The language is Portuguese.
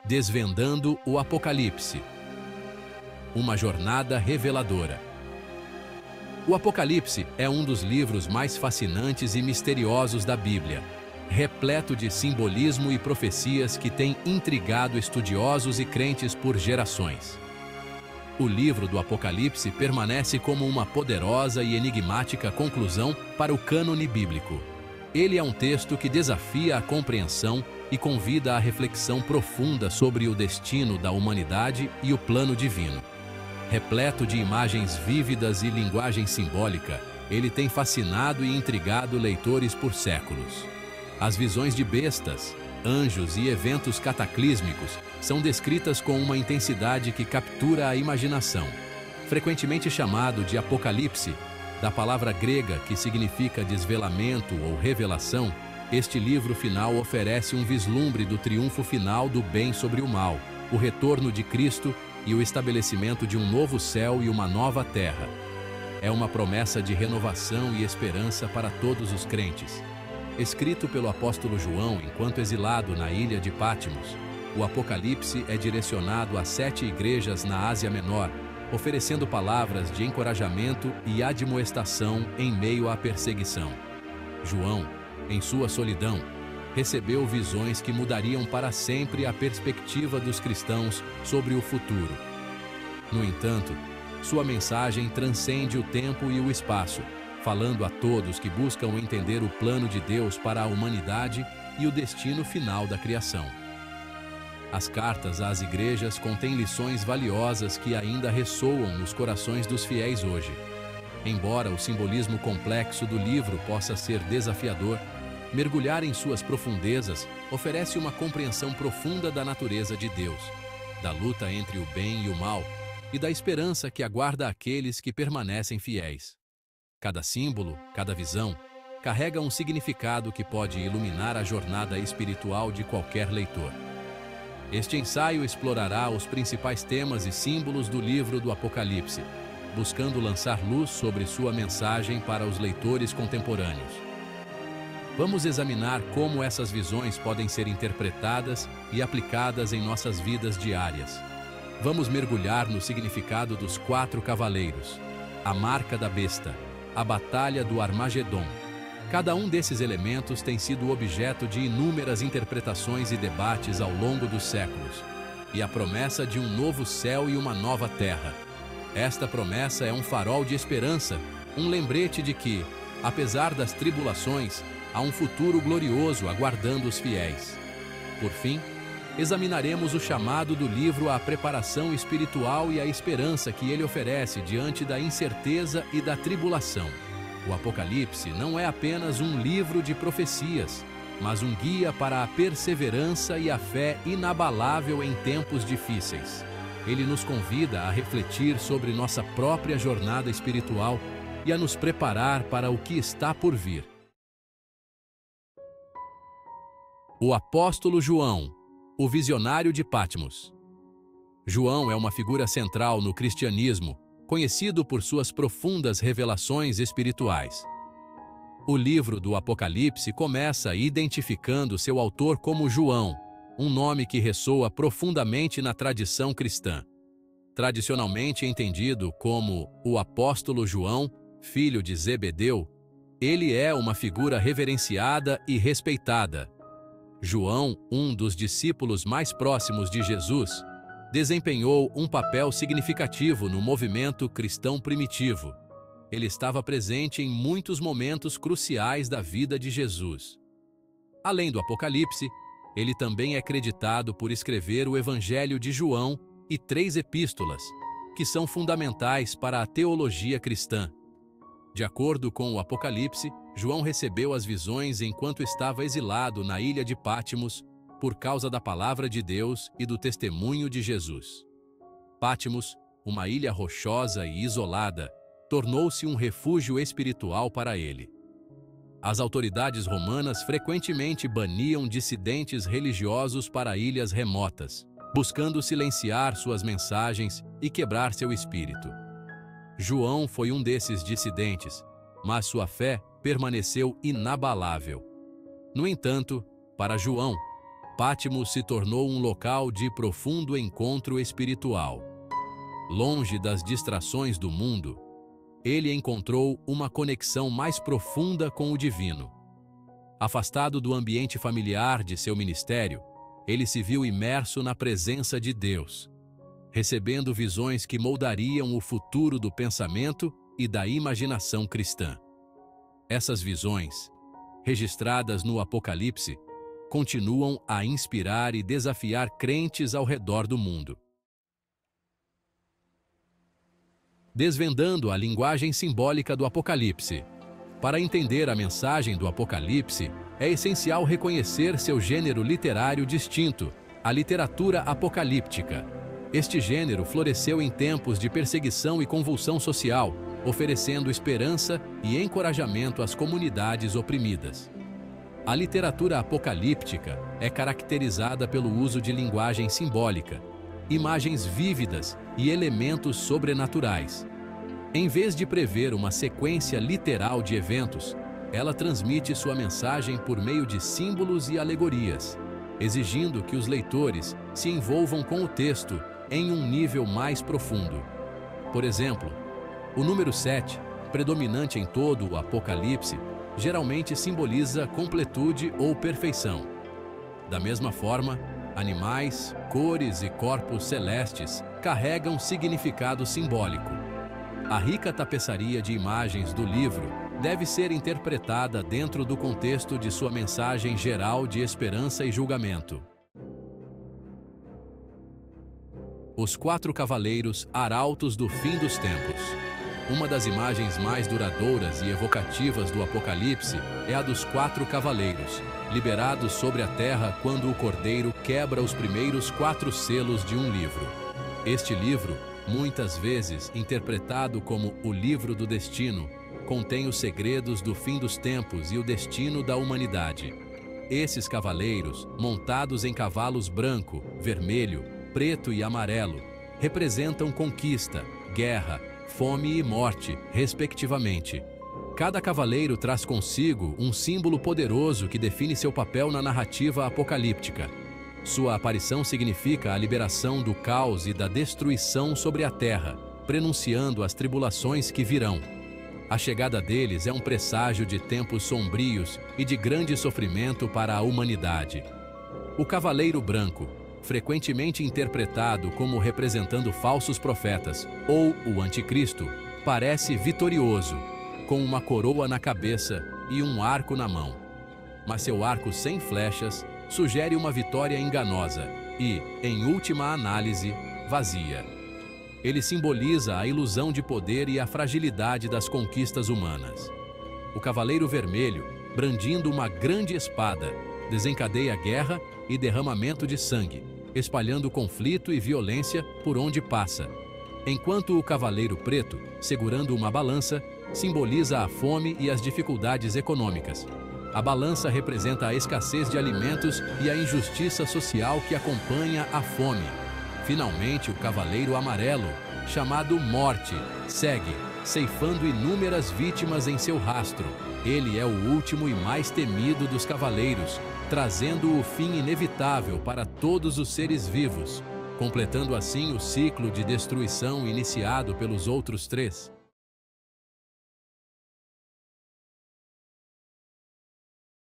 Desvendando o Apocalipse. Uma jornada reveladora. O Apocalipse é um dos livros mais fascinantes e misteriosos da Bíblia, repleto de simbolismo e profecias que tem intrigado estudiosos e crentes por gerações. O livro do Apocalipse permanece como uma poderosa e enigmática conclusão para o cânone bíblico. Ele é um texto que desafia a compreensão e convida à reflexão profunda sobre o destino da humanidade e o plano divino. Repleto de imagens vívidas e linguagem simbólica, ele tem fascinado e intrigado leitores por séculos. As visões de bestas, anjos e eventos cataclísmicos são descritas com uma intensidade que captura a imaginação. Frequentemente chamado de Apocalipse, da palavra grega que significa desvelamento ou revelação, este livro final oferece um vislumbre do triunfo final do bem sobre o mal, o retorno de Cristo e o estabelecimento de um novo céu e uma nova terra. É uma promessa de renovação e esperança para todos os crentes. Escrito pelo apóstolo João enquanto exilado na ilha de Patmos, o Apocalipse é direcionado a 7 igrejas na Ásia Menor, oferecendo palavras de encorajamento e admoestação em meio à perseguição. João, em sua solidão, recebeu visões que mudariam para sempre a perspectiva dos cristãos sobre o futuro. No entanto, sua mensagem transcende o tempo e o espaço, falando a todos que buscam entender o plano de Deus para a humanidade e o destino final da criação. As cartas às igrejas contêm lições valiosas que ainda ressoam nos corações dos fiéis hoje. Embora o simbolismo complexo do livro possa ser desafiador, mergulhar em suas profundezas oferece uma compreensão profunda da natureza de Deus, da luta entre o bem e o mal e da esperança que aguarda aqueles que permanecem fiéis. Cada símbolo, cada visão, carrega um significado que pode iluminar a jornada espiritual de qualquer leitor. Este ensaio explorará os principais temas e símbolos do livro do Apocalipse, buscando lançar luz sobre sua mensagem para os leitores contemporâneos. Vamos examinar como essas visões podem ser interpretadas e aplicadas em nossas vidas diárias. Vamos mergulhar no significado dos 4 cavaleiros, a marca da besta, a batalha do Armagedon. Cada um desses elementos tem sido objeto de inúmeras interpretações e debates ao longo dos séculos, e a promessa de um novo céu e uma nova terra. Esta promessa é um farol de esperança, um lembrete de que, apesar das tribulações, há um futuro glorioso aguardando os fiéis. Por fim, examinaremos o chamado do livro à preparação espiritual e a esperança que ele oferece diante da incerteza e da tribulação. O Apocalipse não é apenas um livro de profecias, mas um guia para a perseverança e a fé inabalável em tempos difíceis. Ele nos convida a refletir sobre nossa própria jornada espiritual e a nos preparar para o que está por vir. O apóstolo João, o visionário de Patmos. João é uma figura central no cristianismo, conhecido por suas profundas revelações espirituais. O livro do Apocalipse começa identificando seu autor como João, um nome que ressoa profundamente na tradição cristã. Tradicionalmente entendido como o apóstolo João, filho de Zebedeu, ele é uma figura reverenciada e respeitada. João, um dos discípulos mais próximos de Jesus, desempenhou um papel significativo no movimento cristão primitivo. Ele estava presente em muitos momentos cruciais da vida de Jesus. Além do Apocalipse, ele também é creditado por escrever o Evangelho de João e 3 epístolas, que são fundamentais para a teologia cristã. De acordo com o Apocalipse, João recebeu as visões enquanto estava exilado na ilha de Patmos por causa da palavra de Deus e do testemunho de Jesus. Patmos, uma ilha rochosa e isolada, tornou-se um refúgio espiritual para ele. As autoridades romanas frequentemente baniam dissidentes religiosos para ilhas remotas, buscando silenciar suas mensagens e quebrar seu espírito. João foi um desses dissidentes, mas sua fé permaneceu inabalável. No entanto, para João, Patmos se tornou um local de profundo encontro espiritual. Longe das distrações do mundo, ele encontrou uma conexão mais profunda com o divino. Afastado do ambiente familiar de seu ministério, ele se viu imerso na presença de Deus, recebendo visões que moldariam o futuro do pensamento e da imaginação cristã. Essas visões, registradas no Apocalipse, continuam a inspirar e desafiar crentes ao redor do mundo. Desvendando a linguagem simbólica do Apocalipse. Para entender a mensagem do Apocalipse, é essencial reconhecer seu gênero literário distinto, a literatura apocalíptica. Este gênero floresceu em tempos de perseguição e convulsão social, oferecendo esperança e encorajamento às comunidades oprimidas. A literatura apocalíptica é caracterizada pelo uso de linguagem simbólica, imagens vívidas e elementos sobrenaturais. Em vez de prever uma sequência literal de eventos, ela transmite sua mensagem por meio de símbolos e alegorias, exigindo que os leitores se envolvam com o texto em um nível mais profundo. Por exemplo, o número 7, predominante em todo o Apocalipse, geralmente simboliza completude ou perfeição. Da mesma forma, animais, cores e corpos celestes carregam significado simbólico. A rica tapeçaria de imagens do livro deve ser interpretada dentro do contexto de sua mensagem geral de esperança e julgamento. Os 4 cavaleiros arautos do fim dos tempos. Uma das imagens mais duradouras e evocativas do Apocalipse é a dos 4 cavaleiros, liberados sobre a terra quando o Cordeiro quebra os primeiros 4 selos de um livro. Este livro, muitas vezes interpretado como o Livro do Destino, contém os segredos do fim dos tempos e o destino da humanidade. Esses cavaleiros, montados em cavalos branco, vermelho, preto e amarelo, representam conquista, guerra, fome e morte, respectivamente. Cada cavaleiro traz consigo um símbolo poderoso que define seu papel na narrativa apocalíptica. Sua aparição significa a liberação do caos e da destruição sobre a terra, prenunciando as tribulações que virão. A chegada deles é um presságio de tempos sombrios e de grande sofrimento para a humanidade. O Cavaleiro Branco, frequentemente interpretado como representando falsos profetas ou o Anticristo, parece vitorioso, com uma coroa na cabeça e um arco na mão. Mas seu arco sem flechas sugere uma vitória enganosa e, em última análise, vazia. Ele simboliza a ilusão de poder e a fragilidade das conquistas humanas. O Cavaleiro Vermelho, brandindo uma grande espada, desencadeia guerra e derramamento de sangue, espalhando conflito e violência por onde passa. Enquanto o Cavaleiro Preto, segurando uma balança, simboliza a fome e as dificuldades econômicas. A balança representa a escassez de alimentos e a injustiça social que acompanha a fome. Finalmente, o Cavaleiro Amarelo, chamado Morte, segue, ceifando inúmeras vítimas em seu rastro. Ele é o último e mais temido dos cavaleiros, trazendo o fim inevitável para todos os seres vivos, completando assim o ciclo de destruição iniciado pelos outros 3.